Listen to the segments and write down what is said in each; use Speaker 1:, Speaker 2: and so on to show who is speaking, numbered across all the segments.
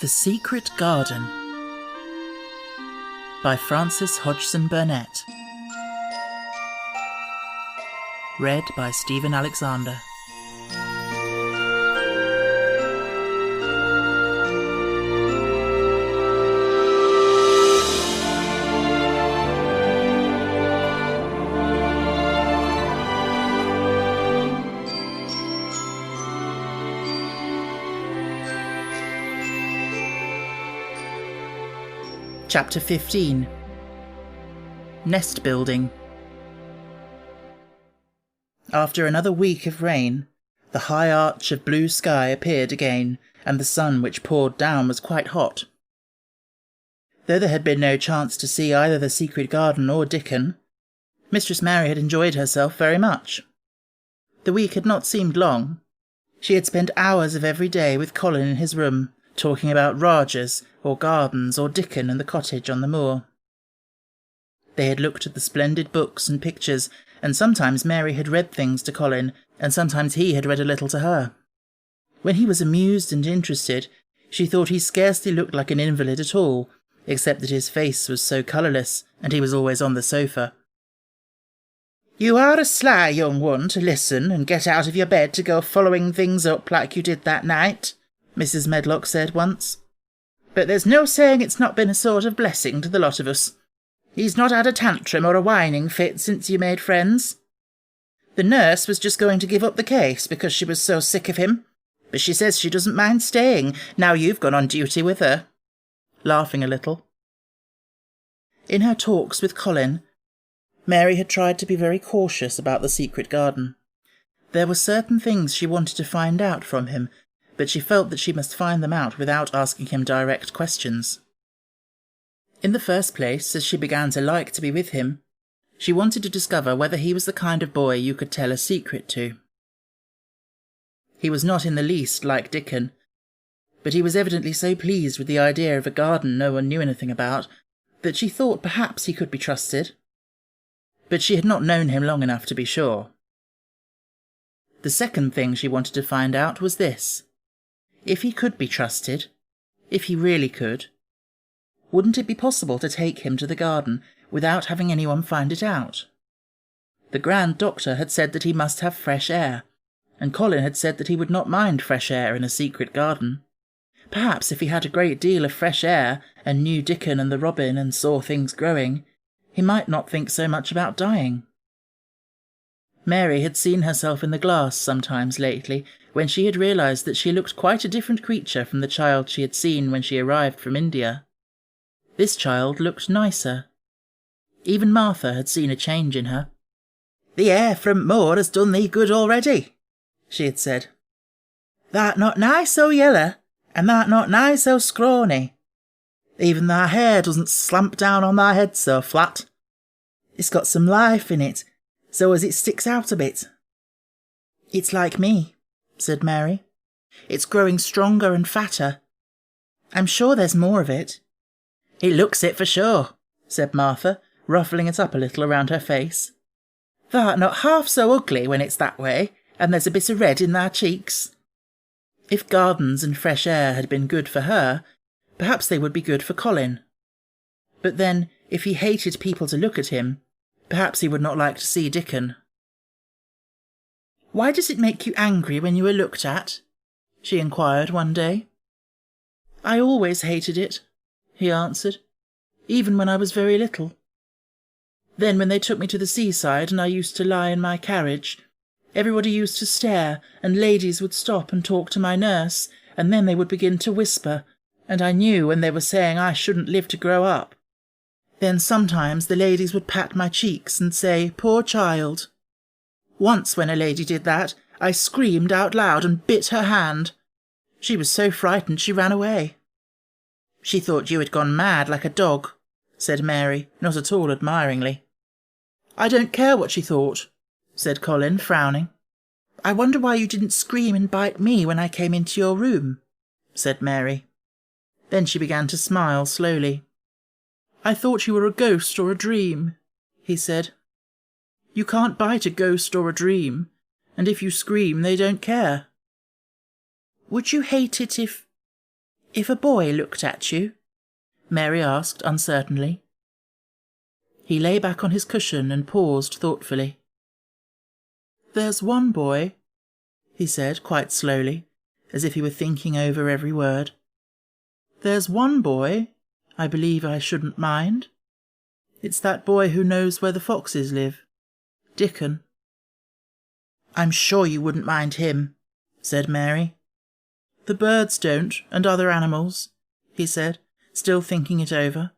Speaker 1: The Secret Garden by Frances Hodgson Burnett. Read by Stephen Alexander. Chapter 15. Nest Building. After another week of rain, the high arch of blue sky appeared again, and the sun which poured down was quite hot. Though there had been no chance to see either the secret garden or Dickon, Mistress Mary had enjoyed herself very much. The week had not seemed long. She had spent hours of every day with Colin in his room, talking about Rogers, or gardens, or Dickon and the cottage on the moor. They had looked at the splendid books and pictures, and sometimes Mary had read things to Colin, and sometimes he had read a little to her. When he was amused and interested, she thought he scarcely looked like an invalid at all, except that his face was so colourless, and he was always on the sofa. "You are a sly young one to listen and get out of your bed to go following things up like you did that night," Mrs. Medlock said once. "But there's no saying it's not been a sort of blessing to the lot of us. He's not had a tantrum or a whining fit since you made friends. The nurse was just going to give up the case because she was so sick of him, but she says she doesn't mind staying now you've gone on duty with her," laughing a little. In her talks with Colin, Mary had tried to be very cautious about the secret garden. There were certain things she wanted to find out from him, but she felt that she must find them out without asking him direct questions. In the first place, as she began to like to be with him, she wanted to discover whether he was the kind of boy you could tell a secret to. He was not in the least like Dickon, but he was evidently so pleased with the idea of a garden no one knew anything about that she thought perhaps he could be trusted. But she had not known him long enough to be sure. The second thing she wanted to find out was this. If he could be trusted, if he really could, wouldn't it be possible to take him to the garden without having anyone find it out? The Grand Doctor had said that he must have fresh air, and Colin had said that he would not mind fresh air in a secret garden. Perhaps if he had a great deal of fresh air, and knew Dickon and the robin and saw things growing, he might not think so much about dying. Mary had seen herself in the glass sometimes lately, when she had realised that she looked quite a different creature from the child she had seen when she arrived from India. This child looked nicer. Even Martha had seen a change in her. "The air from moor has done thee good already," she had said. "Thou'rt not nigh so yeller, and thou'rt not nigh so scrawny. Even thy hair doesn't slamp down on thy head so flat. It's got some life in it, so as it sticks out a bit." "It's like me," said Mary. "It's growing stronger and fatter. I'm sure there's more of it." "It looks it for sure," said Martha, ruffling it up a little around her face. "Thou'rt not half so ugly when it's that way, and there's a bit of red in thy cheeks." If gardens and fresh air had been good for her, perhaps they would be good for Colin. But then, if he hated people to look at him, perhaps he would not like to see Dickon. "Why does it make you angry when you are looked at?" she inquired one day. "I always hated it," he answered, "even when I was very little. Then when they took me to the seaside and I used to lie in my carriage, everybody used to stare, and ladies would stop and talk to my nurse, and then they would begin to whisper, and I knew when they were saying I shouldn't live to grow up. Then sometimes the ladies would pat my cheeks and say, 'Poor child.' Once when a lady did that, I screamed out loud and bit her hand. She was so frightened she ran away." "She thought you had gone mad like a dog," said Mary, not at all admiringly. "I don't care what she thought," said Colin, frowning. "I wonder why you didn't scream and bite me when I came into your room," said Mary. Then she began to smile slowly. "I thought you were a ghost or a dream," he said. "You can't bite a ghost or a dream, and if you scream they don't care." "Would you hate it "If a boy looked at you?" Mary asked uncertainly. He lay back on his cushion and paused thoughtfully. "There's one boy," he said quite slowly, as if he were thinking over every word. "There's one boy I believe I shouldn't mind. It's that boy who knows where the foxes live. Dickon." "I'm sure you wouldn't mind him," said Mary. "The birds don't, and other animals," he said, still thinking it over.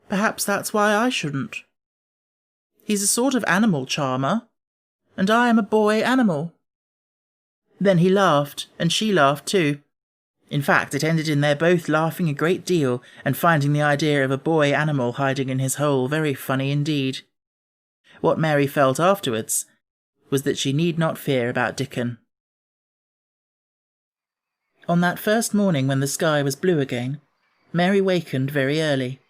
Speaker 1: "Perhaps that's why I shouldn't. He's a sort of animal charmer, and I am a boy animal." Then he laughed, and she laughed too. In fact, it ended in their both laughing a great deal and finding the idea of a boy animal hiding in his hole very funny indeed. What Mary felt afterwards was that she need not fear about Dickon. On that first morning when the sky was blue again, Mary wakened very early.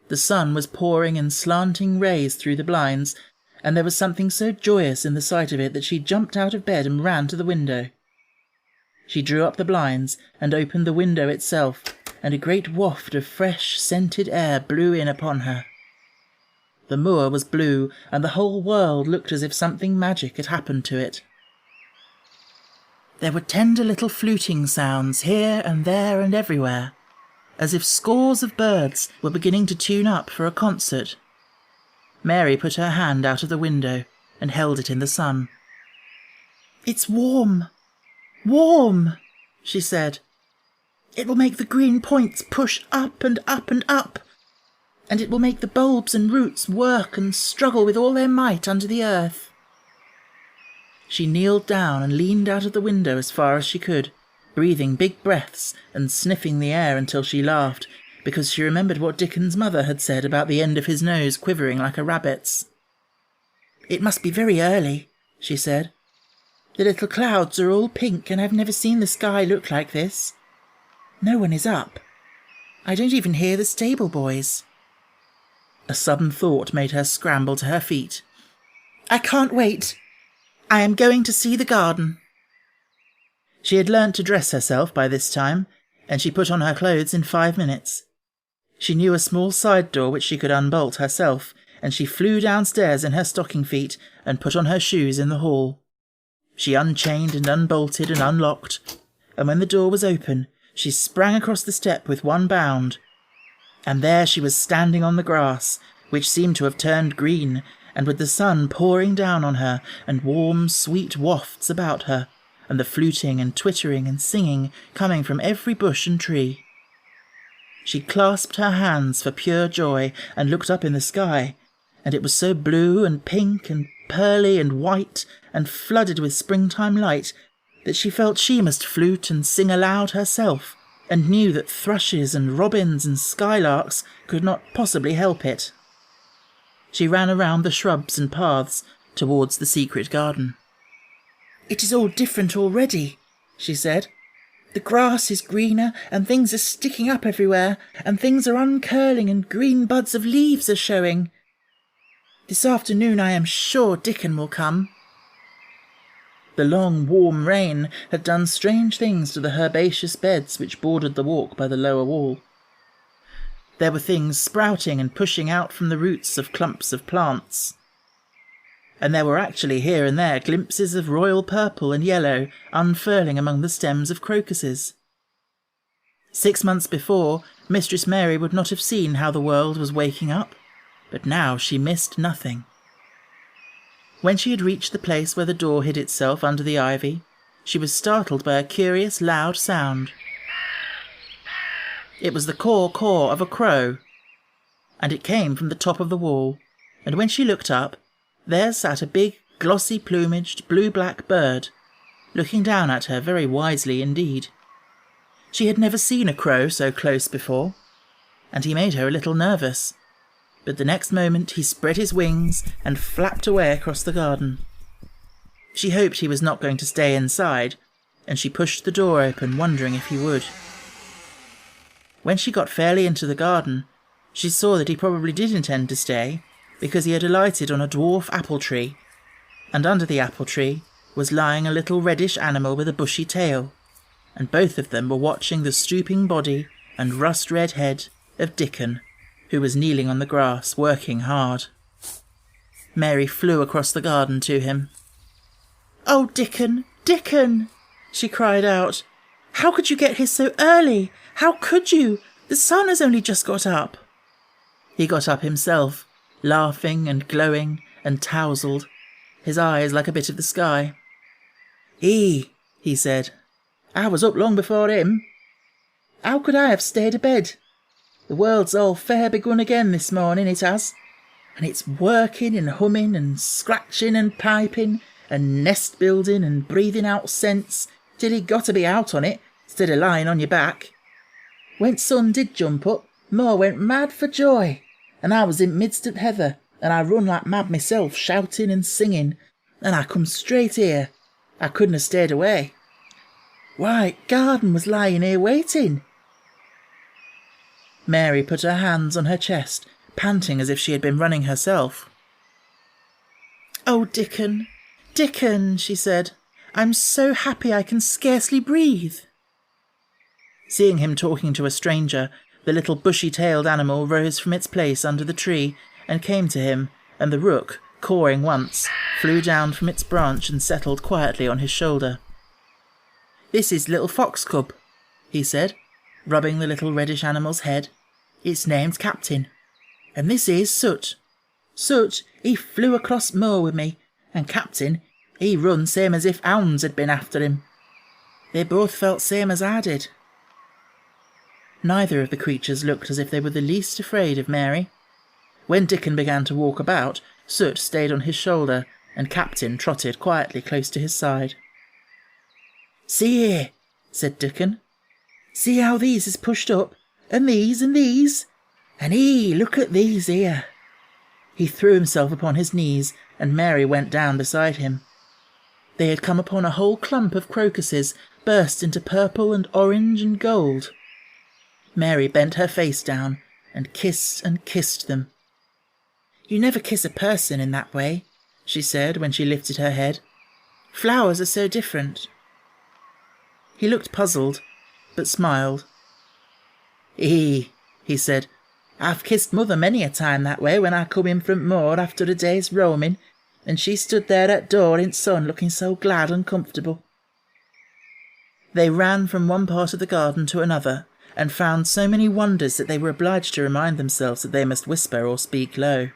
Speaker 1: The sun was pouring in slanting rays through the blinds, and there was something so joyous in the sight of it that she jumped out of bed and ran to the window. She drew up the blinds and opened the window itself, and a great waft of fresh, scented air blew in upon her. The moor was blue, and the whole world looked as if something magic had happened to it. There were tender little fluting sounds here and there and everywhere, as if scores of birds were beginning to tune up for a concert. Mary put her hand out of the window and held it in the sun. "It's warm, warm," she said. "It will make the green points push up and up and up, and it will make the bulbs and roots work and struggle with all their might under the earth." She kneeled down and leaned out of the window as far as she could, breathing big breaths and sniffing the air until she laughed, because she remembered what Dickon's mother had said about the end of his nose quivering like a rabbit's. "It must be very early," she said. "The little clouds are all pink, and I've never seen the sky look like this. No one is up. I don't even hear the stable boys." A sudden thought made her scramble to her feet. "I can't wait. I am going to see the garden." She had learnt to dress herself by this time, and she put on her clothes in 5 minutes. She knew a small side door which she could unbolt herself, and she flew downstairs in her stocking feet and put on her shoes in the hall. She unchained and unbolted and unlocked, and when the door was open, she sprang across the step with one bound. And there she was standing on the grass, which seemed to have turned green, and with the sun pouring down on her, and warm, sweet wafts about her, and the fluting and twittering and singing coming from every bush and tree. She clasped her hands for pure joy and looked up in the sky, and it was so blue and pink and pearly and white and flooded with springtime light that she felt she must flute and sing aloud herself, and knew that thrushes and robins and skylarks could not possibly help it. She ran around the shrubs and paths towards the secret garden. "It is all different already," she said. "The grass is greener, and things are sticking up everywhere, and things are uncurling, and green buds of leaves are showing. This afternoon I am sure Dickon will come." The long, warm rain had done strange things to the herbaceous beds which bordered the walk by the lower wall. There were things sprouting and pushing out from the roots of clumps of plants. And there were actually here and there glimpses of royal purple and yellow unfurling among the stems of crocuses. 6 months before, Mistress Mary would not have seen how the world was waking up, but now she missed nothing. When she had reached the place where the door hid itself under the ivy, she was startled by a curious loud sound. It was the caw-caw of a crow, and it came from the top of the wall, and when she looked up, there sat a big, glossy-plumaged, blue-black bird, looking down at her very wisely indeed. She had never seen a crow so close before, and he made her a little nervous, but the next moment he spread his wings and flapped away across the garden. She hoped he was not going to stay inside, and she pushed the door open, wondering if he would. When she got fairly into the garden, she saw that he probably did intend to stay, because he had alighted on a dwarf apple tree, and under the apple tree was lying a little reddish animal with a bushy tail, and both of them were watching the stooping body and rust-red head of Dickon, who was kneeling on the grass, working hard. Mary flew across the garden to him. "Oh, Dickon, Dickon!" she cried out. "How could you get here so early? How could you? The sun has only just got up." He got up himself, laughing and glowing and tousled, his eyes like a bit of the sky. "He said. "I was up long before him. How could I have stayed abed? The world's all fair begun again this morning, it has, and it's working and humming and scratching and piping and nest building and breathing out scents till you got to be out on it instead of lying on your back. When sun did jump up, Mo went mad for joy, and I was in midst of heather, and I run like mad myself, shouting and singing, and I come straight here. I couldn't have stayed away. Why, Garden was lying here waiting." Mary put her hands on her chest, panting as if she had been running herself. "Oh, Dickon, Dickon," she said, "I'm so happy I can scarcely breathe." Seeing him talking to a stranger, the little bushy-tailed animal rose from its place under the tree and came to him, and the rook, cawing once, flew down from its branch and settled quietly on his shoulder. "This is little fox cub," he said, rubbing the little reddish animal's head. "It's named Captain. And this is Soot. Soot, he flew across moor with me, and Captain, he run same as if hounds had been after him. They both felt same as I did." Neither of the creatures looked as if they were the least afraid of Mary. When Dickon began to walk about, Soot stayed on his shoulder, and Captain trotted quietly close to his side. "See here," said Dickon. "See how these is pushed up, and these, and these? And look at these here." He threw himself upon his knees, and Mary went down beside him. They had come upon a whole clump of crocuses, burst into purple and orange and gold. Mary bent her face down and kissed them. "You never kiss a person in that way," she said when she lifted her head. "Flowers are so different." He looked puzzled, but smiled. He said, "I've kissed Mother many a time that way when I come in from moor after a day's roaming, and she stood there at door in sun looking so glad and comfortable." They ran from one part of the garden to another, and found so many wonders that they were obliged to remind themselves that they must whisper or speak low.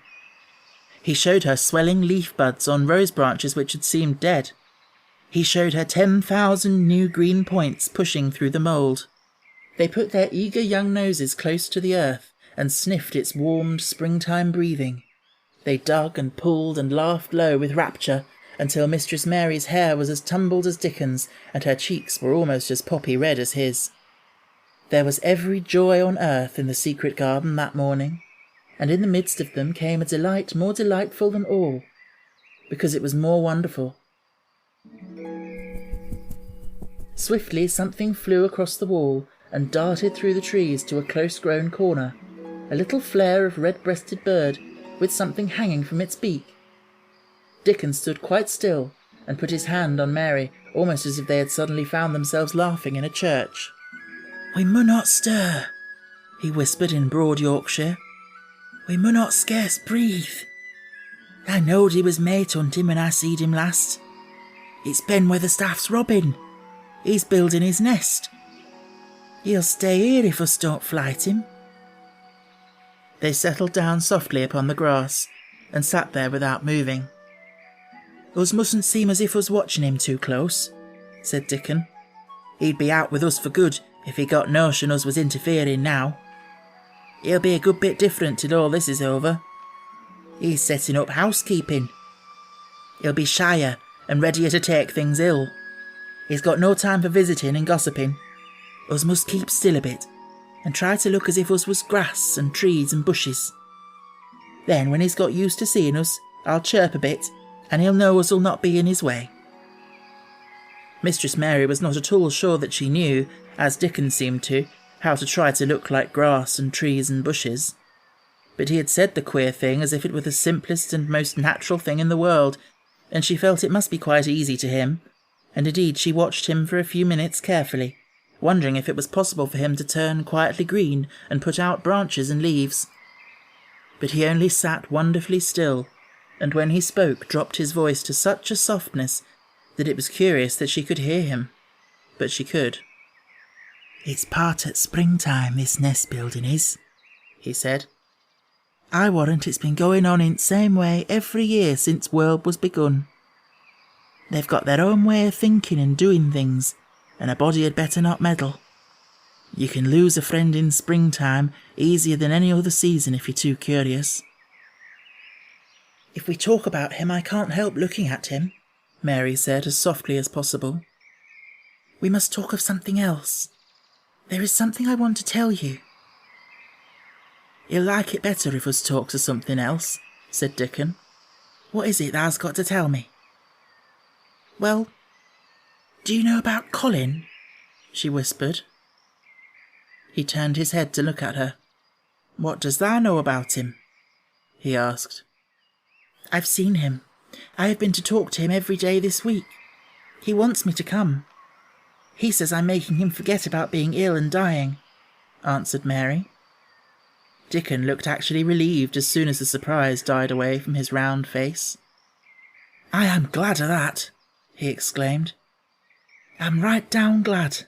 Speaker 1: He showed her swelling leaf buds on rose branches which had seemed dead. He showed her 10,000 new green points pushing through the mould. They put their eager young noses close to the earth and sniffed its warmed springtime breathing. They dug and pulled and laughed low with rapture until Mistress Mary's hair was as tumbled as Dickon's and her cheeks were almost as poppy red as his. There was every joy on earth in the secret garden that morning, and in the midst of them came a delight more delightful than all, because it was more wonderful. Swiftly something flew across the wall and darted through the trees to a close-grown corner, a little flare of red-breasted bird with something hanging from its beak. Dickon stood quite still and put his hand on Mary, almost as if they had suddenly found themselves laughing in a church. "We munnot stir," he whispered in broad Yorkshire. "We munnot scarce breathe. I knowed he was mate hunting when I seed him last. It's Ben Weatherstaff's robin. He's building his nest. He'll stay here if us don't flight him." They settled down softly upon the grass and sat there without moving. "Us mustn't seem as if us watching him too close," said Dickon. "He'd be out with us for good if he got notion us was interfering now. He'll be a good bit different till all this is over. He's setting up housekeeping. He'll be shyer and readier to take things ill. He's got no time for visiting and gossiping. Us must keep still a bit and try to look as if us was grass and trees and bushes. Then when he's got used to seeing us, I'll chirp a bit and he'll know us'll not be in his way." Mistress Mary was not at all sure that she knew, as Dickon seemed to, how to try to look like grass and trees and bushes. But he had said the queer thing as if it were the simplest and most natural thing in the world, and she felt it must be quite easy to him, and indeed she watched him for a few minutes carefully, wondering if it was possible for him to turn quietly green and put out branches and leaves. But he only sat wonderfully still, and when he spoke dropped his voice to such a softness that it was curious that she could hear him. But she could. "It's part at springtime, this nest building is," he said. "I warrant it's been going on in the same way every year since world was begun. They've got their own way of thinking and doing things, and a body had better not meddle. You can lose a friend in springtime easier than any other season if you're too curious." "If we talk about him, I can't help looking at him," Mary said as softly as possible. "We must talk of something else. There is something I want to tell you." "You'll like it better if us talks of something else," said Dickon. "What is it thou's got to tell me?" "Well, do you know about Colin?" she whispered. He turned his head to look at her. "What does thou know about him?" he asked. "I've seen him. I have been to talk to him every day this week. He wants me to come. He says I'm making him forget about being ill and dying," answered Mary. Dickon looked actually relieved as soon as the surprise died away from his round face. "I am glad of that," he exclaimed. "I'm right down glad.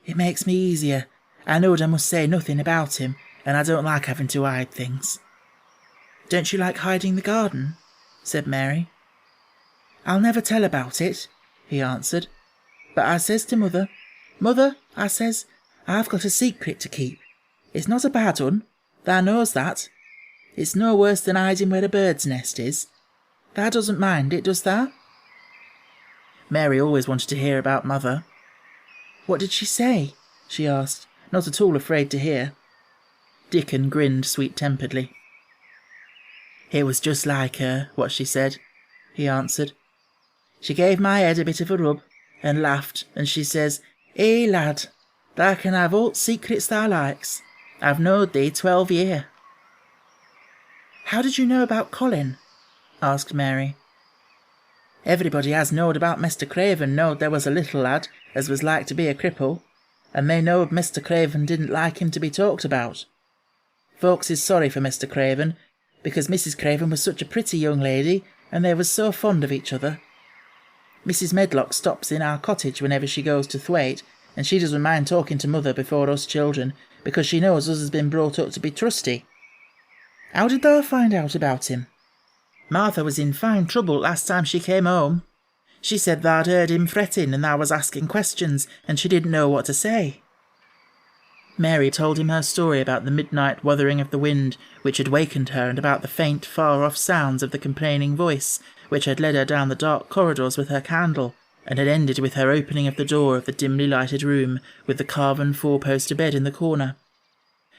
Speaker 1: It makes me easier. I knowed I must say nothing about him, and I don't like having to hide things." "Don't you like hiding the garden?" said Mary. "I'll never tell about it," he answered. "But I says to Mother, 'Mother,' I says, 'I've got a secret to keep. It's not a bad one. Thou knows that. It's no worse than hiding where a bird's nest is. Thou doesn't mind it, does thou?'" Mary always wanted to hear about Mother. "What did she say?" she asked, not at all afraid to hear. Dickon grinned sweet-temperedly. "It was just like her, what she said," he answered. "She gave my head a bit of a rub, and laughed, and she says, 'Eh, lad, thou can have all t' secrets thou likes. I've knowed thee 12 year.'" "How did you know about Colin?" asked Mary. "Everybody as knowed about Mr. Craven knowed there was a little lad as was like to be a cripple, and they knowed Mr. Craven didn't like him to be talked about. Folks is sorry for Mr. Craven, because Mrs. Craven was such a pretty young lady, and they was so fond of each other. Mrs. Medlock stops in our cottage whenever she goes to Thwaite, and she doesn't mind talking to Mother before us children, because she knows us has been brought up to be trusty. How did thou find out about him? Martha was in fine trouble last time she came home. She said thou'd heard him fretting and thou was asking questions, and she didn't know what to say." Mary told him her story about the midnight wuthering of the wind which had wakened her, and about the faint, far-off sounds of the complaining voice which had led her down the dark corridors with her candle, and had ended with her opening of the door of the dimly lighted room with the carven four-poster bed in the corner.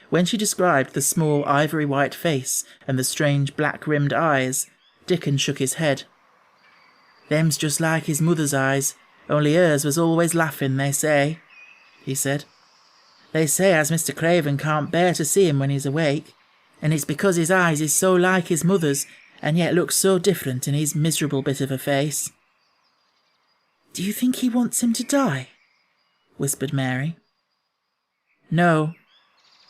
Speaker 1: When she described the small ivory-white face and the strange black-rimmed eyes, Dickon shook his head. "Them's just like his mother's eyes, only hers was always laughing, they say," he said. "They say as Mr. Craven can't bear to see him when he's awake, and it's because his eyes is so like his mother's, and yet looks so different in his miserable bit of a face." "Do you think he wants him to die?" whispered Mary. "No,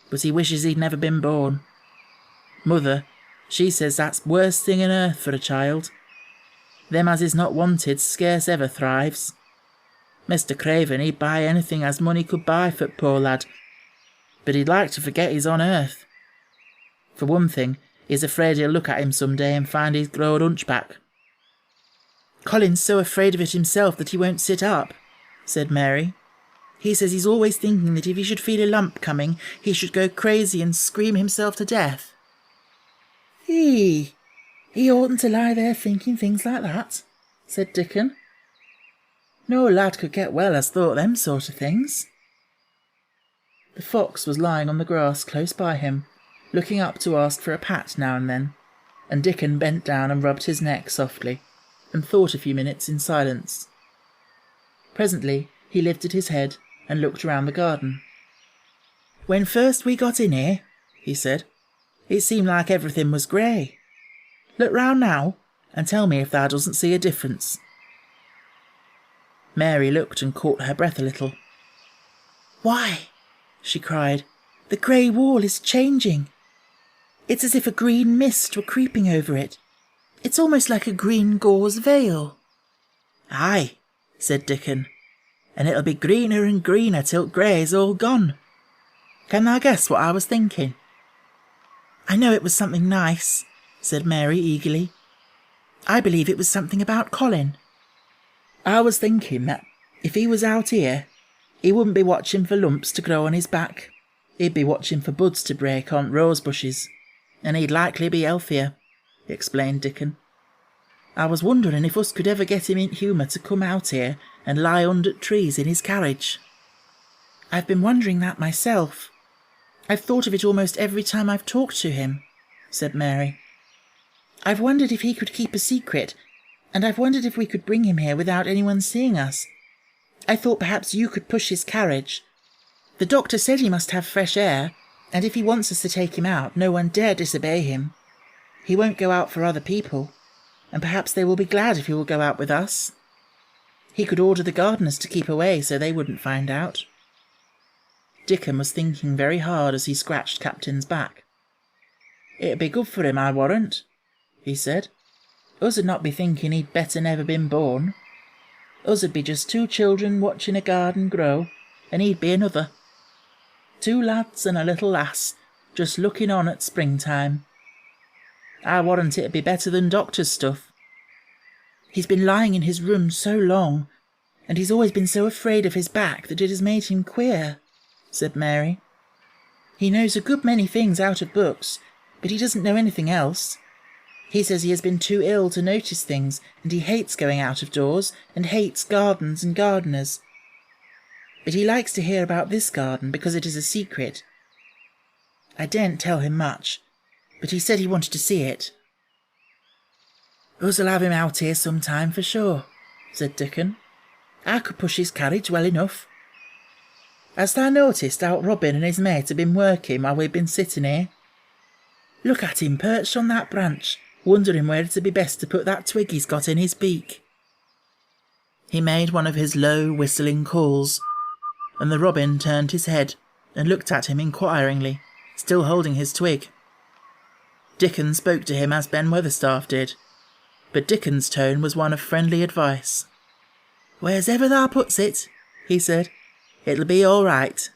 Speaker 1: but he wishes he'd never been born. Mother, she says that's the worst thing on earth for a child. Them as is not wanted scarce ever thrives. Mr. Craven, he'd buy anything as money could buy for the poor lad, but he'd like to forget he's on earth. For one thing, he's afraid he'll look at him some day and find he's grown hunchback." "Colin's so afraid of it himself that he won't sit up," said Mary. "He says he's always thinking that if he should feel a lump coming, he should go crazy and scream himself to death." He oughtn't to lie there thinking things like that," said Dickon. "No lad could get well as thought them sort of things." The fox was lying on the grass close by him, looking up to ask for a pat now and then, and Dickon bent down and rubbed his neck softly, and thought a few minutes in silence. Presently he lifted his head and looked round the garden. "When first we got in here," he said, "it seemed like everything was grey. Look round now, and tell me if thou doesn't see a difference." Mary looked and caught her breath a little. "Why," she cried, "the grey wall is changing. It's as if a green mist were creeping over it. It's almost like a green gauze veil." "Aye," said Dickon, "and it'll be greener and greener till grey's all gone. Can thou guess what I was thinking?" "I know it was something nice," said Mary eagerly. "I believe it was something about Colin. I was thinking that if he was out here, he wouldn't be watching for lumps to grow on his back. He'd be watching for buds to break on rose bushes, and he'd likely be healthier," explained Dickon. "I was wondering if us could ever get him in humour to come out here and lie under trees in his carriage." "I've been wondering that myself. I've thought of it almost every time I've talked to him," said Mary. "I've wondered if he could keep a secret, and I've wondered if we could bring him here without anyone seeing us. I thought perhaps you could push his carriage. The doctor said he must have fresh air, and if he wants us to take him out, no one dare disobey him. He won't go out for other people, and perhaps they will be glad if he will go out with us. He could order the gardeners to keep away so they wouldn't find out." Dickon was thinking very hard as he scratched Captain's back. "It'd be good for him, I warrant," he said. "Us'd not be thinking he'd better never been born. Us'd be just two children watching a garden grow, and he'd be another. Two lads and a little lass, just looking on at springtime. I warrant it'd be better than doctor's stuff. He's been lying in his room so long, and he's always been so afraid of his back that it has made him queer," said Mary. "He knows a good many things out of books, but he doesn't know anything else. He says he has been too ill to notice things, and he hates going out of doors, and hates gardens and gardeners. But he likes to hear about this garden because it is a secret. I daren't tell him much, but he said he wanted to see it." "Us'll have him out here some time for sure," said Dickon. "I could push his carriage well enough. Hast thou noticed how Robin and his mate have been working while we've been sitting here? Look at him perched on that branch, wondering where it'd be best to put that twig he's got in his beak." He made one of his low whistling calls, and the robin turned his head and looked at him inquiringly, still holding his twig. Dickon spoke to him as Ben Weatherstaff did, but Dickon's tone was one of friendly advice. "Where's ever thou puts it," he said, "it'll be all right.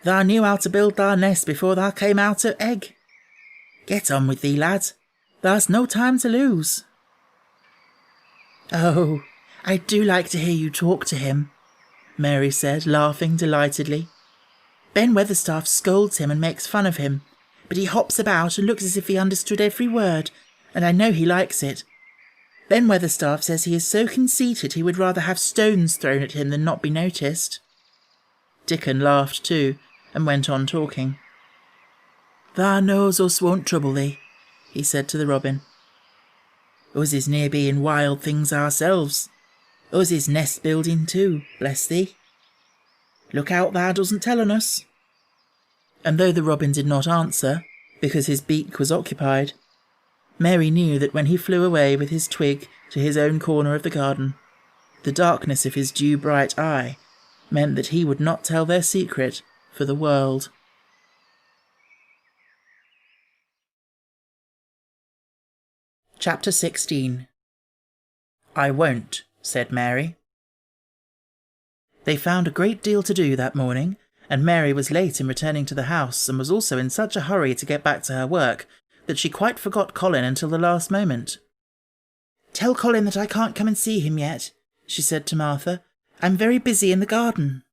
Speaker 1: Thou knew how to build thy nest before thou came out of egg. Get on with thee, lad. Thou's no time to lose." "Oh, I do like to hear you talk to him," Mary said, laughing delightedly. "Ben Weatherstaff scolds him and makes fun of him, but he hops about and looks as if he understood every word, and I know he likes it. Ben Weatherstaff says he is so conceited he would rather have stones thrown at him than not be noticed." Dickon laughed too, and went on talking. "Thou knows us won't trouble thee," he said to the robin. "Us is near being wild things ourselves. Us is nest building too, bless thee. Look out thou doesn't tell on us." And though the robin did not answer, because his beak was occupied, Mary knew that when he flew away with his twig to his own corner of the garden, the darkness of his dew-bright eye meant that he would not tell their secret for the world. Chapter 16. "I won't," said Mary. They found a great deal to do that morning, and Mary was late in returning to the house and was also in such a hurry to get back to her work that she quite forgot Colin until the last moment. "Tell Colin that I can't come and see him yet," she said to Martha. "I'm very busy in the garden."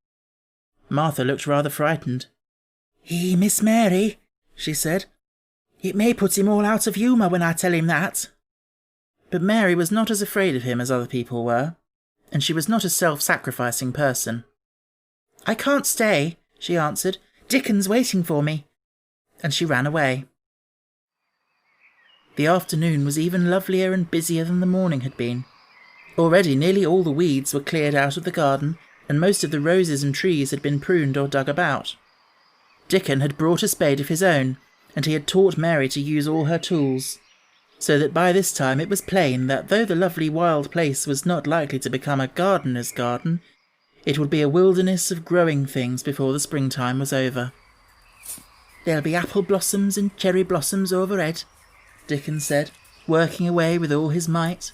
Speaker 1: Martha looked rather frightened. Miss Mary," she said. "It may put him all out of humour when I tell him that." But Mary was not as afraid of him as other people were, and she was not a self-sacrificing person. "I can't stay," she answered. "Dickon's waiting for me." And she ran away. The afternoon was even lovelier and busier than the morning had been. Already nearly all the weeds were cleared out of the garden, and most of the roses and trees had been pruned or dug about. Dickon had brought a spade of his own, and he had taught Mary to use all her tools, so that by this time it was plain that though the lovely wild place was not likely to become a gardener's garden, It would be a wilderness of growing things before the springtime was over. "There'll be apple blossoms and cherry blossoms overhead," Dickon said, working away with all his might.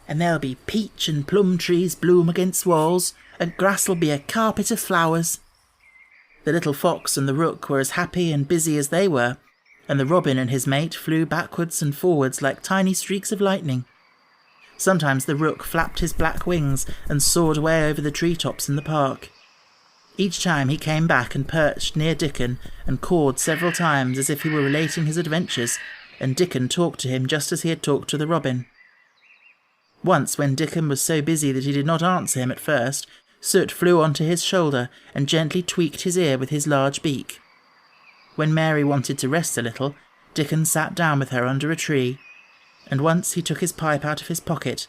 Speaker 1: "And there'll be peach and plum trees bloom against walls, and grass'll be a carpet of flowers." The little fox and the rook were as happy and busy as they were, and the robin and his mate flew backwards and forwards like tiny streaks of lightning. Sometimes the rook flapped his black wings and soared away over the treetops in the park. Each time he came back and perched near Dickon and cawed several times as if he were relating his adventures, and Dickon talked to him just as he had talked to the robin. Once, when Dickon was so busy that he did not answer him at first, Soot flew onto his shoulder and gently tweaked his ear with his large beak. When Mary wanted to rest a little, Dickon sat down with her under a tree, and once he took his pipe out of his pocket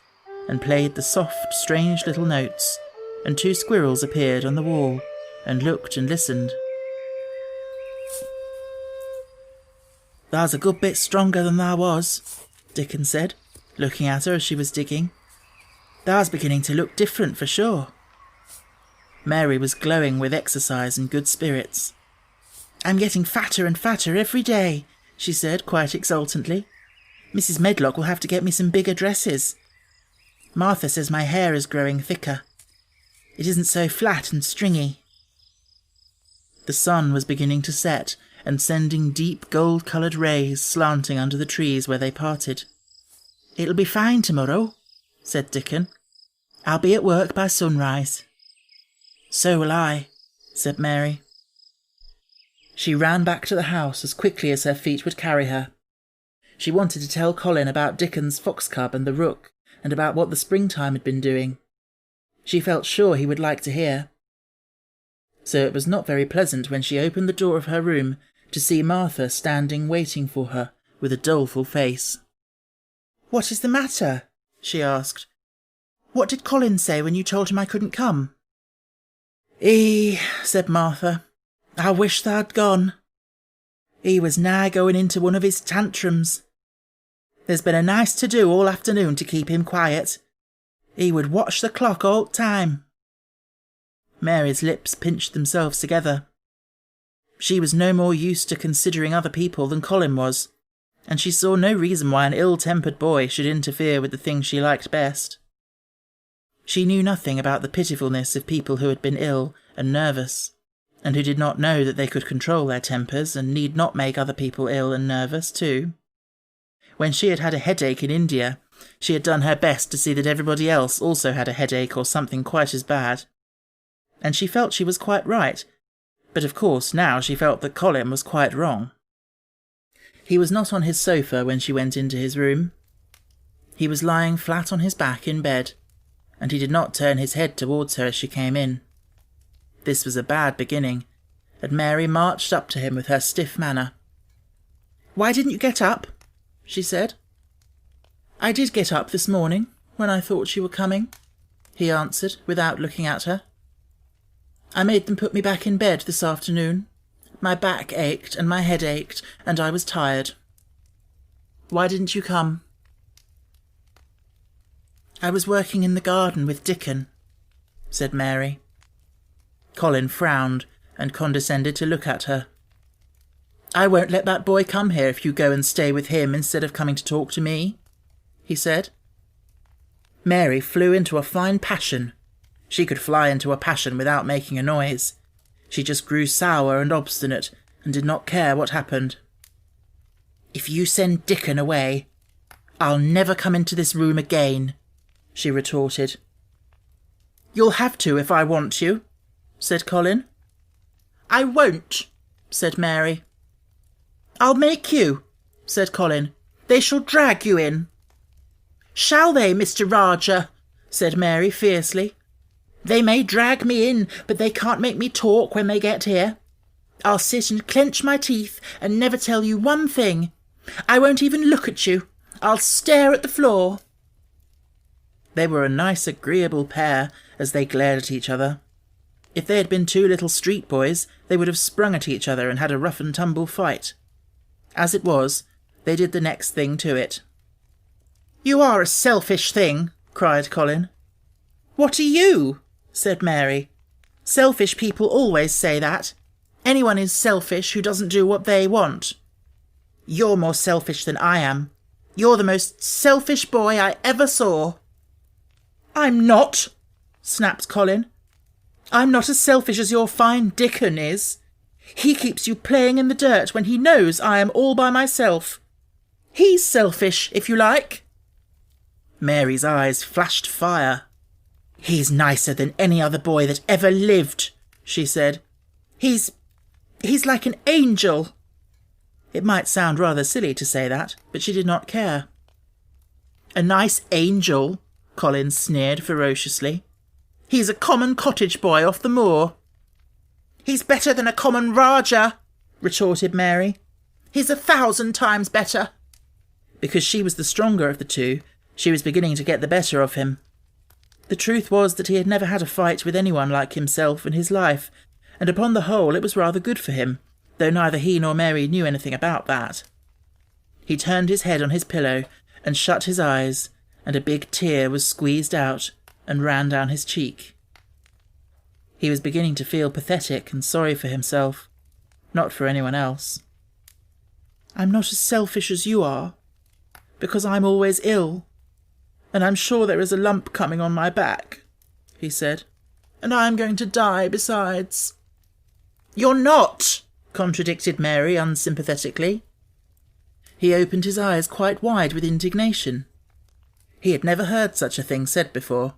Speaker 1: and played the soft, strange little notes, and 2 squirrels appeared on the wall and looked and listened. "Thou's a good bit stronger than thou was," Dickon said, looking at her as she was digging. "Thou's beginning to look different for sure." Mary was glowing with exercise and good spirits. "I'm getting fatter and fatter every day," she said quite exultantly. "Mrs. Medlock will have to get me some bigger dresses. Martha says my hair is growing thicker. It isn't so flat and stringy." The sun was beginning to set and sending deep gold-coloured rays slanting under the trees where they parted. "It'll be fine tomorrow," said Dickon. "I'll be at work by sunrise." "So will I," said Mary. She ran back to the house as quickly as her feet would carry her. She wanted to tell Colin about Dickon's fox cub and the rook, and about what the springtime had been doing. She felt sure he would like to hear. So it was not very pleasant when she opened the door of her room to see Martha standing waiting for her with a doleful face. "What is the matter?" she asked. "What did Colin say when you told him I couldn't come?" Said Martha. "I wish tha'd gone. He was nigh going into one of his tantrums. There's been a nice to-do all afternoon to keep him quiet. He would watch the clock all the time." Mary's lips pinched themselves together. She was no more used to considering other people than Colin was, and she saw no reason why an ill-tempered boy should interfere with the thing she liked best. She knew nothing about the pitifulness of people who had been ill and nervous, and who did not know that they could control their tempers and need not make other people ill and nervous too. When she had had a headache in India, she had done her best to see that everybody else also had a headache or something quite as bad. And she felt she was quite right, but of course now she felt that Colin was quite wrong. He was not on his sofa when she went into his room. He was lying flat on his back in bed, and he did not turn his head towards her as she came in. This was a bad beginning, and Mary marched up to him with her stiff manner. "Why didn't you get up?" she said. "I did get up this morning, when I thought you were coming," he answered, without looking at her. "I made them put me back in bed this afternoon. My back ached and my head ached, and I was tired. Why didn't you come?" "I was working in the garden with Dickon," said Mary. Colin frowned and condescended to look at her. "I won't let that boy come here if you go and stay with him instead of coming to talk to me," he said. Mary flew into a fine passion. She could fly into a passion without making a noise. She just grew sour and obstinate and did not care what happened. "If you send Dickon away, I'll never come into this room again," she retorted. "You'll have to if I want you," said Colin. "I won't," said Mary. "I'll make you," said Colin. "They shall drag you in." "Shall they, Mr. Raja?" said Mary fiercely. "They may drag me in, but they can't make me talk when they get here. I'll sit and clench my teeth and never tell you one thing. I won't even look at you. I'll stare at the floor." They were a nice, agreeable pair as they glared at each other. If they had been 2 little street boys, they would have sprung at each other and had a rough-and-tumble fight. As it was, they did the next thing to it. "You are a selfish thing," cried Colin. "What are you?" said Mary. "Selfish people always say that. Anyone is selfish who doesn't do what they want. You're more selfish than I am. You're the most selfish boy I ever saw." "I'm not," snapped Colin. "I'm not as selfish as your fine Dickon is. He keeps you playing in the dirt when he knows I am all by myself. He's selfish, if you like." Mary's eyes flashed fire. "He's nicer than any other boy that ever lived," she said. He's like an angel." It might sound rather silly to say that, but she did not care. "A nice angel," Colin sneered ferociously. "He's a common cottage boy off the moor." "He's better than a common Rajah," retorted Mary. "He's 1,000 times better." Because she was the stronger of the two, she was beginning to get the better of him. The truth was that he had never had a fight with anyone like himself in his life, and upon the whole it was rather good for him, though neither he nor Mary knew anything about that. He turned his head on his pillow and shut his eyes, and a big tear was squeezed out and ran down his cheek. He was beginning to feel pathetic and sorry for himself, not for anyone else. "I'm not as selfish as you are, because I'm always ill, and I'm sure there is a lump coming on my back," he said, "and I am going to die besides." "You're not," contradicted Mary unsympathetically. He opened his eyes quite wide with indignation. He had never heard such a thing said before.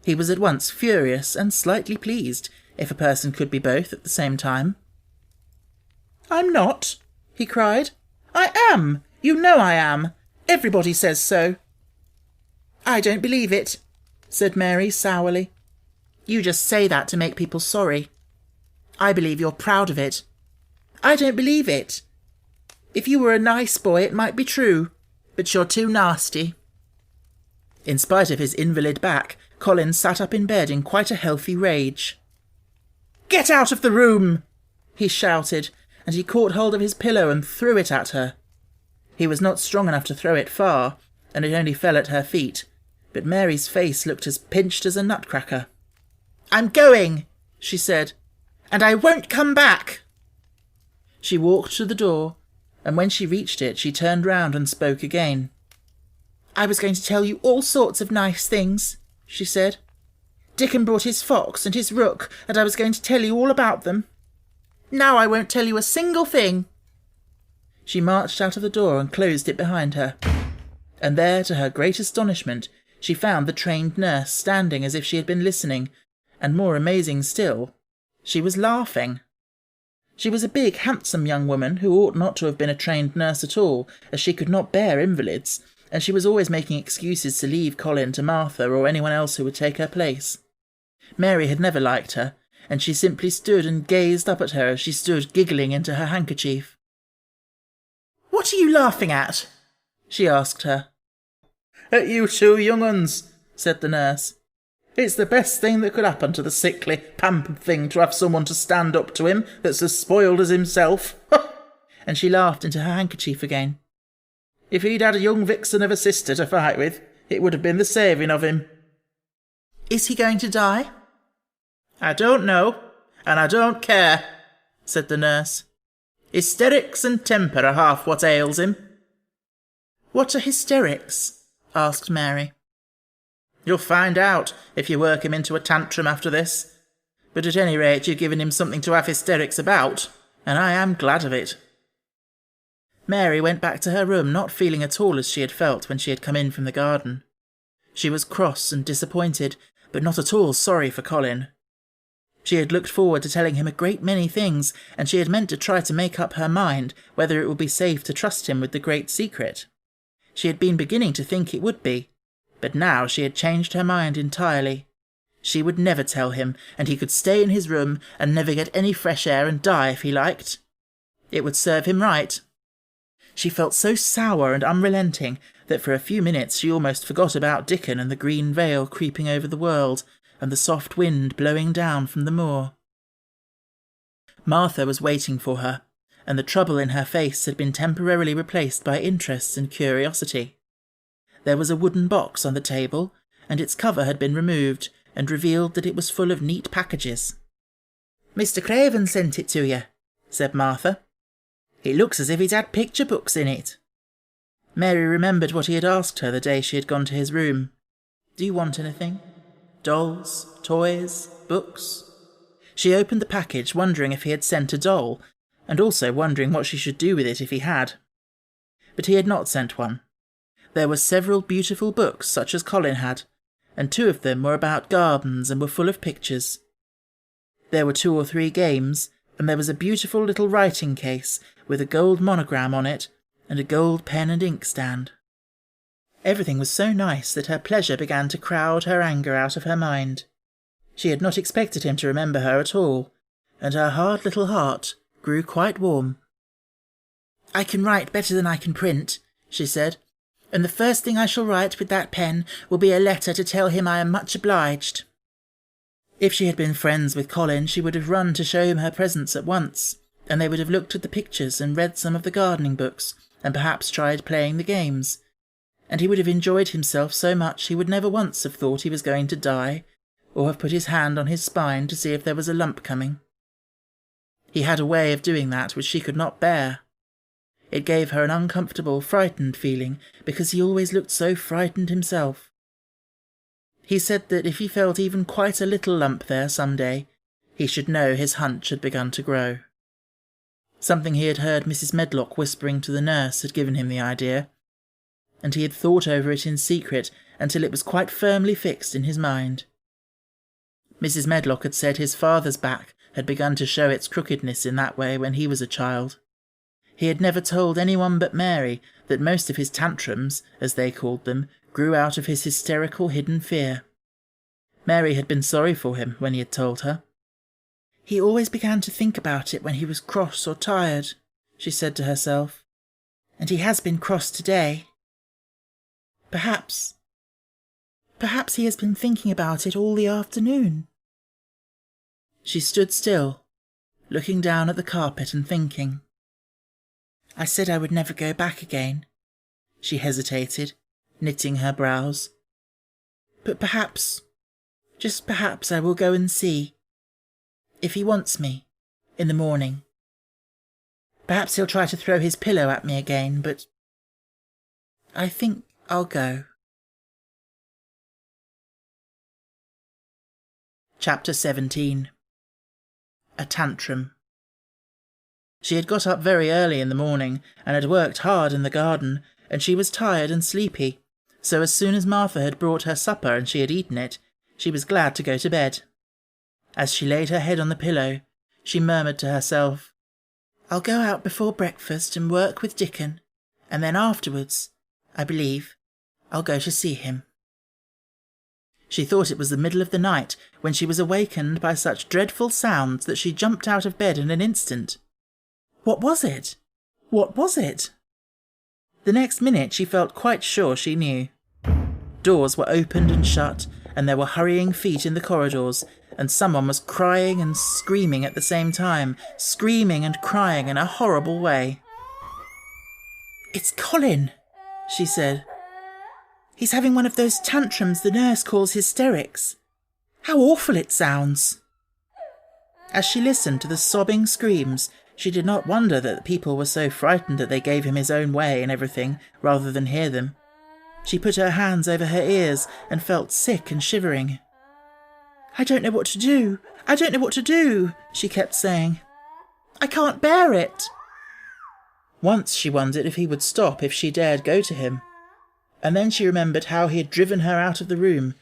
Speaker 1: He was at once furious and slightly pleased, if a person could be both at the same time. "I'm not," he cried. "I am. You know I am. Everybody says so." "I don't believe it," said Mary sourly. "You just say that to make people sorry. I believe you're proud of it. I don't believe it. If you were a nice boy it might be true, but you're too nasty." In spite of his invalid back, Colin sat up in bed in quite a healthy rage. "Get out of the room!" he shouted, and he caught hold of his pillow and threw it at her. He was not strong enough to throw it far, and it only fell at her feet, but Mary's face looked as pinched as a nutcracker. "I'm going," she said, "and I won't come back." She walked to the door, and when she reached it she turned round and spoke again. "I was going to tell you all sorts of nice things," she said. "Dickon brought his fox and his rook, and I was going to tell you all about them. Now I won't tell you a single thing." She marched out of the door and closed it behind her, and there, to her great astonishment, she found the trained nurse standing as if she had been listening, and more amazing still, she was laughing. She was a big, handsome young woman who ought not to have been a trained nurse at all, as she could not bear invalids, and she was always making excuses to leave Colin to Martha or anyone else who would take her place. Mary had never liked her, and she simply stood and gazed up at her as she stood giggling into her handkerchief. "What are you laughing at?" she asked her. "At you two young uns," said the nurse. "It's the best thing that could happen to the sickly, pampered thing to have someone to stand up to him that's as spoiled as himself." And she laughed into her handkerchief again. "If he'd had a young vixen of a sister to fight with, it would have been the saving of him." "Is he going to die?" "I don't know, and I don't care," said the nurse. "Hysterics and temper are half what ails him." "What are hysterics?" asked Mary. "You'll find out if you work him into a tantrum after this. But at any rate you've given him something to have hysterics about, and I am glad of it." Mary went back to her room, not feeling at all as she had felt when she had come in from the garden. She was cross and disappointed, but not at all sorry for Colin. She had looked forward to telling him a great many things, and she had meant to try to make up her mind whether it would be safe to trust him with the great secret. She had been beginning to think it would be, but now she had changed her mind entirely. She would never tell him, and he could stay in his room and never get any fresh air and die if he liked. It would serve him right. She felt so sour and unrelenting that for a few minutes she almost forgot about Dickon and the green veil creeping over the world, and the soft wind blowing down from the moor. Martha was waiting for her, and the trouble in her face had been temporarily replaced by interest and curiosity. There was a wooden box on the table, and its cover had been removed, and revealed that it was full of neat packages. "Mr. Craven sent it to you," said Martha. "It looks as if it had picture books in it." Mary remembered what he had asked her the day she had gone to his room. "Do you want anything? Dolls, toys, books?" She opened the package, wondering if he had sent a doll, and also wondering what she should do with it if he had. But he had not sent one. There were several beautiful books, such as Colin had, and 2 of them were about gardens and were full of pictures. There were 2 or 3 games, and there was a beautiful little writing case with a gold monogram on it and a gold pen and inkstand. Everything was so nice that her pleasure began to crowd her anger out of her mind. She had not expected him to remember her at all, and her hard little heart grew quite warm. "I can write better than I can print," she said, "and the first thing I shall write with that pen will be a letter to tell him I am much obliged." If she had been friends with Colin, she would have run to show him her presents at once, and they would have looked at the pictures and read some of the gardening books, and perhaps tried playing the games. And he would have enjoyed himself so much he would never once have thought he was going to die, or have put his hand on his spine to see if there was a lump coming. He had a way of doing that which she could not bear. It gave her an uncomfortable, frightened feeling, because he always looked so frightened himself. He said that if he felt even quite a little lump there some day, he should know his hunch had begun to grow. Something he had heard Mrs. Medlock whispering to the nurse had given him the idea, and he had thought over it in secret until it was quite firmly fixed in his mind. Mrs. Medlock had said his father's back had begun to show its crookedness in that way when he was a child. He had never told anyone but Mary that most of his tantrums, as they called them, grew out of his hysterical hidden fear. Mary had been sorry for him when he had told her. "He always began to think about it when he was cross or tired," she said to herself, "and he has been cross today. Perhaps he has been thinking about it all the afternoon." She stood still, looking down at the carpet and thinking. "I said I would never go back again." She hesitated, knitting her brows. "But perhaps, just perhaps I will go and see. If he wants me, in the morning. Perhaps he'll try to throw his pillow at me again, but I think I'll go." Chapter 17. A Tantrum. She had got up very early in the morning, and had worked hard in the garden, and she was tired and sleepy, so as soon as Martha had brought her supper and she had eaten it, she was glad to go to bed. As she laid her head on the pillow, she murmured to herself, "I'll go out before breakfast and work with Dickon, and then afterwards, I believe, I'll go to see him." She thought it was the middle of the night when she was awakened by such dreadful sounds that she jumped out of bed in an instant. What was it? What was it? The next minute she felt quite sure she knew. Doors were opened and shut, and there were hurrying feet in the corridors, and someone was crying and screaming at the same time, screaming and crying in a horrible way. "It's Colin," she said. "He's having one of those tantrums the nurse calls hysterics. How awful it sounds." As she listened to the sobbing screams, she did not wonder that people were so frightened that they gave him his own way and everything, rather than hear them. She put her hands over her ears and felt sick and shivering. "I don't know what to do. I don't know what to do," she kept saying. "I can't bear it." Once she wondered if he would stop if she dared go to him, and then she remembered how he had driven her out of the room,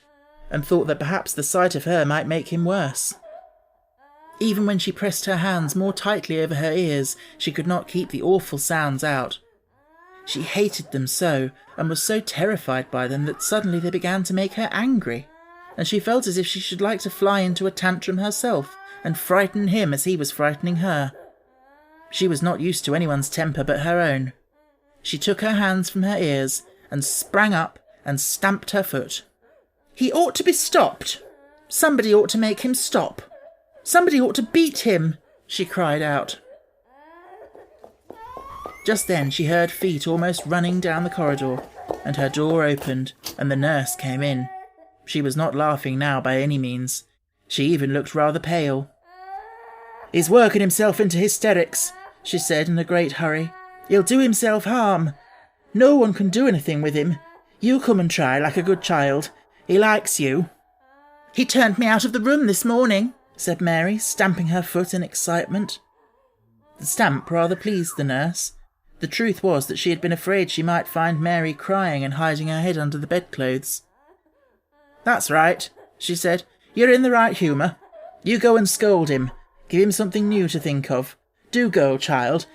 Speaker 1: and thought that perhaps the sight of her might make him worse. Even when she pressed her hands more tightly over her ears, she could not keep the awful sounds out. She hated them so, and was so terrified by them that suddenly they began to make her angry, and she felt as if she should like to fly into a tantrum herself, and frighten him as he was frightening her. She was not used to anyone's temper but her own. She took her hands from her ears, and sprang up and stamped her foot. "He ought to be stopped. Somebody ought to make him stop. Somebody ought to beat him," she cried out. Just then she heard feet almost running down the corridor, and her door opened, and the nurse came in. She was not laughing now by any means. She even looked rather pale. "He's working himself into hysterics," she said in a great hurry. "He'll do himself harm. No one can do anything with him. You come and try, like a good child. He likes you." "He turned me out of the room this morning," said Mary, stamping her foot in excitement. The stamp rather pleased the nurse. The truth was that she had been afraid she might find Mary crying and hiding her head under the bedclothes. "That's right," she said. "You're in the right humour. You go and scold him. Give him something new to think of. Do go, child,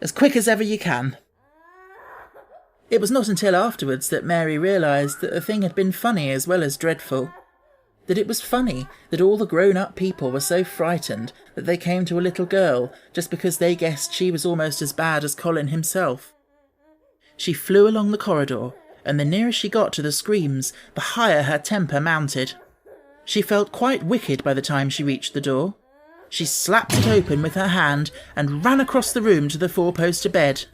Speaker 1: as quick as ever you can." It was not until afterwards that Mary realised that the thing had been funny as well as dreadful. That it was funny that all the grown-up people were so frightened that they came to a little girl just because they guessed she was almost as bad as Colin himself. She flew along the corridor, and the nearer she got to the screams, the higher her temper mounted. She felt quite wicked by the time she reached the door. She slapped it open with her hand and ran across the room to the four-poster bed.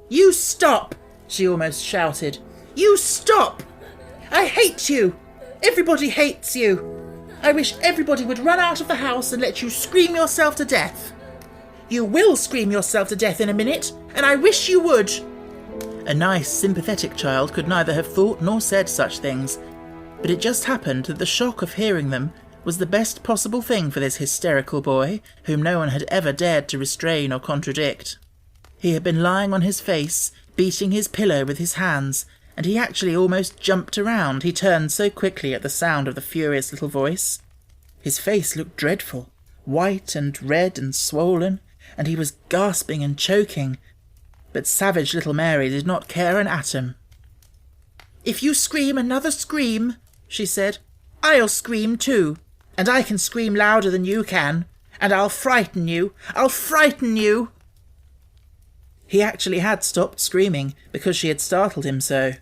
Speaker 1: "You stop!" she almost shouted. "You stop! I hate you! Everybody hates you! I wish everybody would run out of the house and let you scream yourself to death! You will scream yourself to death in a minute, and I wish you would!" A nice, sympathetic child could neither have thought nor said such things, but it just happened that the shock of hearing them was the best possible thing for this hysterical boy, whom no one had ever dared to restrain or contradict. He had been lying on his face, beating his pillow with his hands, and he actually almost jumped around. He turned so quickly at the sound of the furious little voice. His face looked dreadful, white and red and swollen, and he was gasping and choking. But savage little Mary did not care an atom. "If you scream another scream," she said, "I'll scream too, and I can scream louder than you can, and I'll frighten you. I'll frighten you." He actually had stopped screaming because she had startled him so.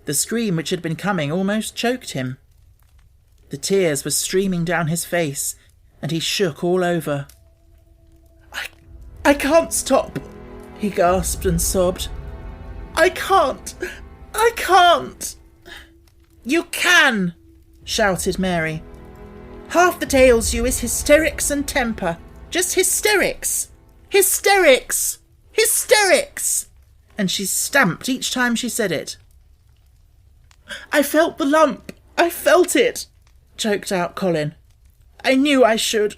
Speaker 1: The scream which had been coming almost choked him. The tears were streaming down his face, and he shook all over. I can't stop," he gasped and sobbed. I can't! "You can!" shouted Mary. "Half that ails you is hysterics and temper. Just hysterics! Hysterics! Hysterics!" And she stamped each time she said it. "I felt the lump. I felt it," choked out Colin. "I knew I should.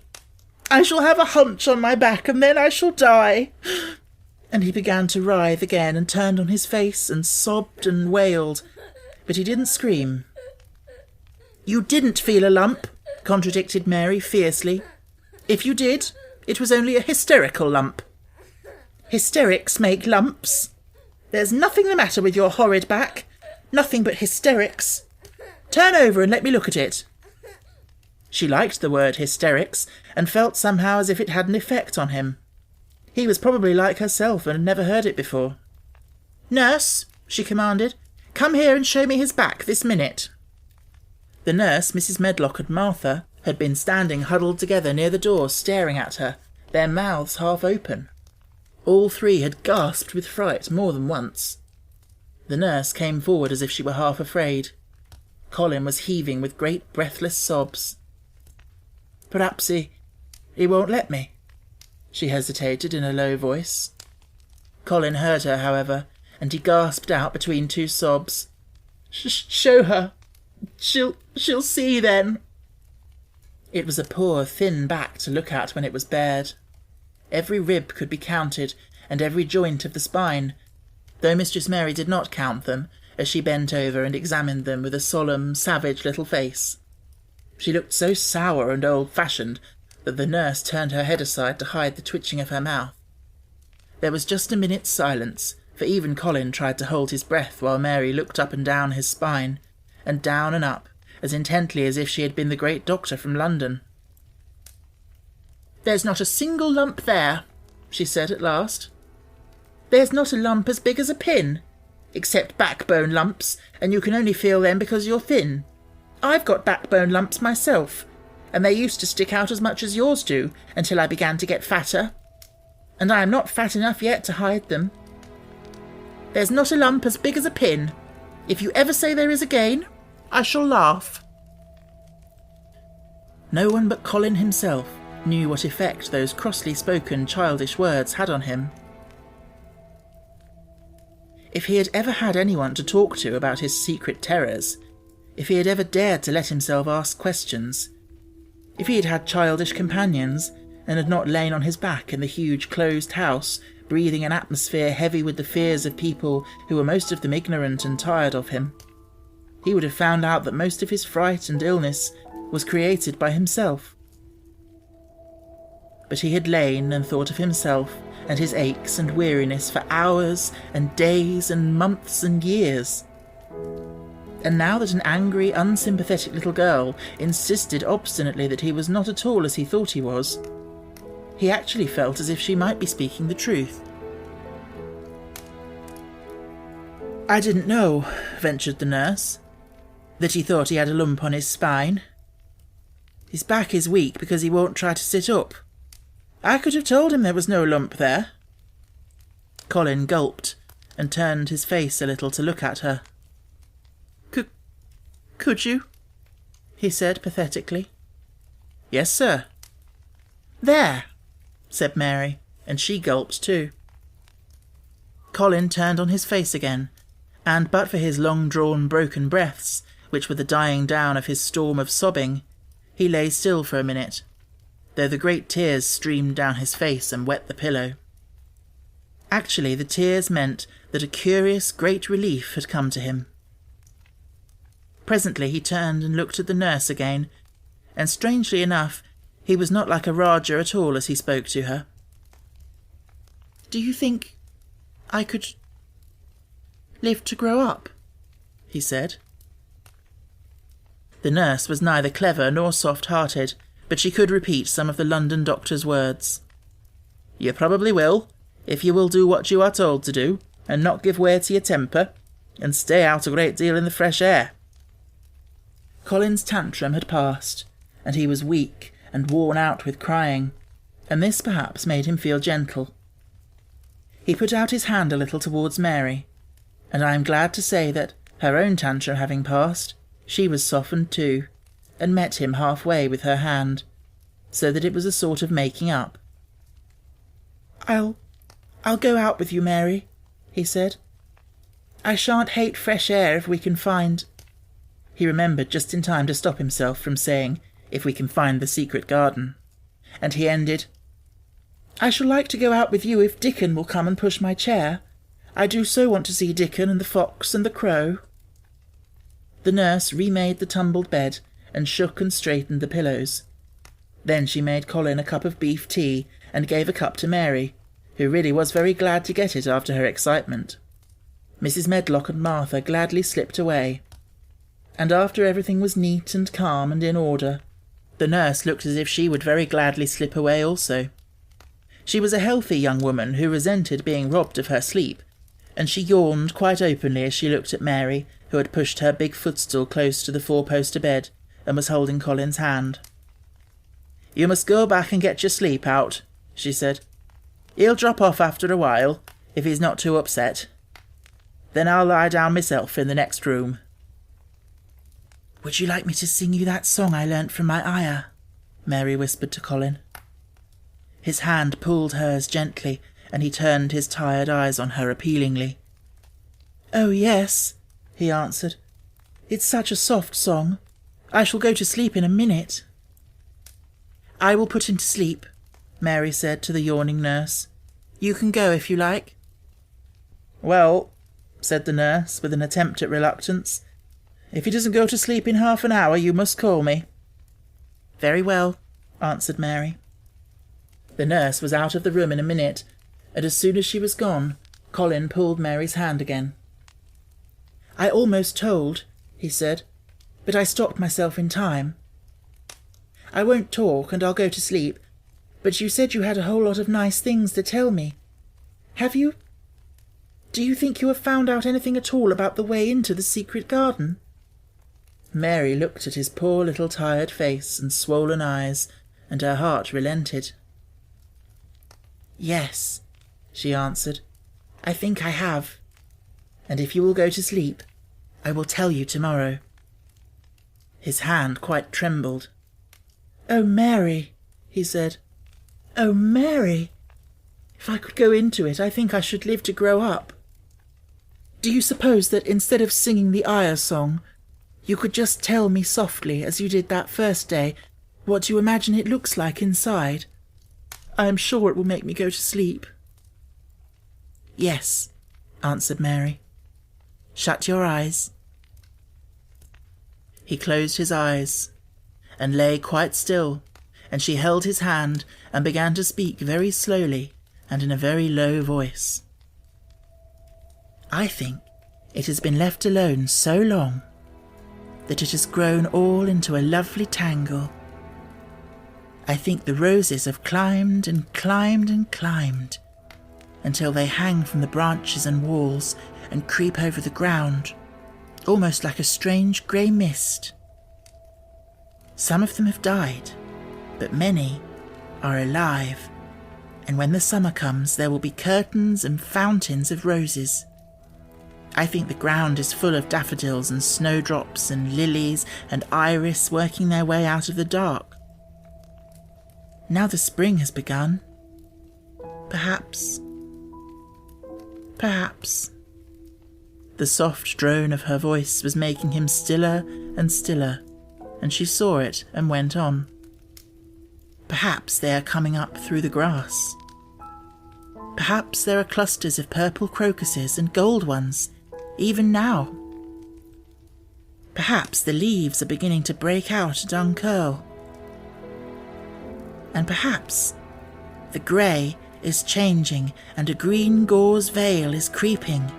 Speaker 1: I shall have a hunch on my back and then I shall die." And he began to writhe again and turned on his face and sobbed and wailed, but he didn't scream. "You didn't feel a lump," contradicted Mary fiercely. "If you did, it was only a hysterical lump. Hysterics make lumps. There's nothing the matter with your horrid back. Nothing but hysterics. Turn over and let me look at it." She liked the word hysterics and felt somehow as if it had an effect on him. He was probably like herself and had never heard it before. "Nurse," she commanded, "come here and show me his back this minute." The nurse, Mrs. Medlock and Martha, had been standing huddled together near the door staring at her, their mouths half open. All three had gasped with fright more than once. The nurse came forward as if she were half afraid. Colin was heaving with great breathless sobs. "Perhaps he won't let me," she hesitated in a low voice. Colin heard her, however, and he gasped out between two sobs, Show her. She'll see then." It was a poor, thin back to look at when it was bared. Every rib could be counted, and every joint of the spine, though Mistress Mary did not count them, as she bent over and examined them with a solemn, savage little face. She looked so sour and old-fashioned that the nurse turned her head aside to hide the twitching of her mouth. There was just a minute's silence, for even Colin tried to hold his breath while Mary looked up and down his spine, and down and up, as intently as if she had been the great doctor from London. "There's not a single lump there," she said at last. "There's not a lump as big as a pin, except backbone lumps, and you can only feel them because you're thin. I've got backbone lumps myself, and they used to stick out as much as yours do until I began to get fatter. And I am not fat enough yet to hide them. There's not a lump as big as a pin. If you ever say there is again, I shall laugh." No one but Colin himself knew what effect those crossly spoken childish words had on him. If he had ever had anyone to talk to about his secret terrors, if he had ever dared to let himself ask questions, if he had had childish companions and had not lain on his back in the huge closed house, breathing an atmosphere heavy with the fears of people who were most of them ignorant and tired of him, he would have found out that most of his fright and illness was created by himself. But he had lain and thought of himself and his aches and weariness for hours and days and months and years. And now that an angry, unsympathetic little girl insisted obstinately that he was not at all as he thought he was, he actually felt as if she might be speaking the truth. "I didn't know," ventured the nurse, "that he thought he had a lump on his spine. His back is weak because he won't try to sit up. I could have told him there was no lump there." Colin gulped and turned his face a little to look at her. Could you?" he said pathetically. "Yes, sir." "There," said Mary, and she gulped too. Colin turned on his face again, and but for his long-drawn broken breaths, which were the dying down of his storm of sobbing, he lay still for a minute, though the great tears streamed down his face and wet the pillow. Actually, the tears meant that a curious great relief had come to him. Presently he turned and looked at the nurse again, and strangely enough, he was not like a Raja at all as he spoke to her. "Do you think I could live to grow up?" he said. The nurse was neither clever nor soft-hearted, but she could repeat some of the London doctor's words. "You probably will, if you will do what you are told to do, and not give way to your temper, and stay out a great deal in the fresh air." Colin's tantrum had passed, and he was weak and worn out with crying, and this perhaps made him feel gentle. He put out his hand a little towards Mary, and I am glad to say that, her own tantrum having passed, she was softened too, and met him halfway with her hand, so that it was a sort of making up. I'll go out with you, Mary," he said. "I shan't hate fresh air if we can find—" He remembered just in time to stop himself from saying, "if we can find the secret garden," and he ended, "I shall like to go out with you if Dickon will come and push my chair. I do so want to see Dickon and the fox and the crow." The nurse remade the tumbled bed and shook and straightened the pillows. Then she made Colin a cup of beef tea and gave a cup to Mary, who really was very glad to get it after her excitement. Mrs. Medlock and Martha gladly slipped away, and after everything was neat and calm and in order, the nurse looked as if she would very gladly slip away also. She was a healthy young woman who resented being robbed of her sleep, and she yawned quite openly as she looked at Mary, who had pushed her big footstool close to the four-poster bed and was holding Colin's hand. "You must go back and get your sleep out," she said. "He'll drop off after a while, if he's not too upset. Then I'll lie down myself in the next room." "Would you like me to sing you that song I learnt from my ayah?" Mary whispered to Colin. His hand pulled hers gently, and he turned his tired eyes on her appealingly. "Oh, yes," he answered. "It's such a soft song. I shall go to sleep in a minute." "I will put him to sleep," Mary said to the yawning nurse. "You can go if you like." "Well," said the nurse, with an attempt at reluctance, "if he doesn't go to sleep in half an hour, you must call me." "Very well," answered Mary. The nurse was out of the room in a minute, and as soon as she was gone, Colin pulled Mary's hand again. "I almost told," he said, "but I stopped myself in time. I won't talk, and I'll go to sleep, but you said you had a whole lot of nice things to tell me. Have you? Do you think you have found out anything at all about the way into the secret garden?" Mary looked at his poor little tired face and swollen eyes, and her heart relented. "Yes," she answered, "I think I have. And if you will go to sleep, I will tell you tomorrow." His hand quite trembled. "Oh, Mary," he said. "Oh, Mary! If I could go into it, I think I should live to grow up. Do you suppose that instead of singing the Ayah song, you could just tell me softly, as you did that first day, what you imagine it looks like inside? I am sure it will make me go to sleep." "Yes," answered Mary. "Shut your eyes." He closed his eyes and lay quite still, and she held his hand and began to speak very slowly and in a very low voice. "I think it has been left alone so long that it has grown all into a lovely tangle. I think the roses have climbed and climbed and climbed until they hang from the branches and walls and creep over the ground, almost like a strange grey mist. Some of them have died, but many are alive, and when the summer comes there will be curtains and fountains of roses. I think the ground is full of daffodils and snowdrops and lilies and iris working their way out of the dark. Now the spring has begun. Perhaps. The soft drone of her voice was making him stiller and stiller, and she saw it and went on. Perhaps they are coming up through the grass. Perhaps there are clusters of purple crocuses and gold ones, even now. Perhaps the leaves are beginning to break out and uncurl. And perhaps the grey is changing and a green gauze veil is creeping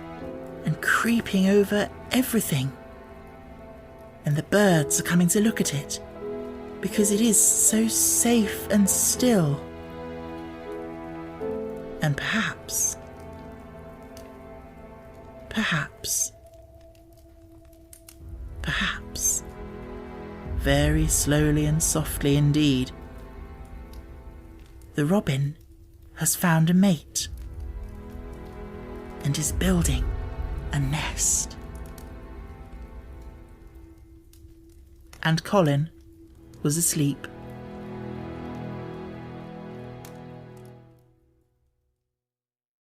Speaker 1: and creeping over everything. And the birds are coming to look at it because it is so safe and still. And perhaps, very slowly and softly indeed, the robin has found a mate and is building a nest. And Colin was asleep.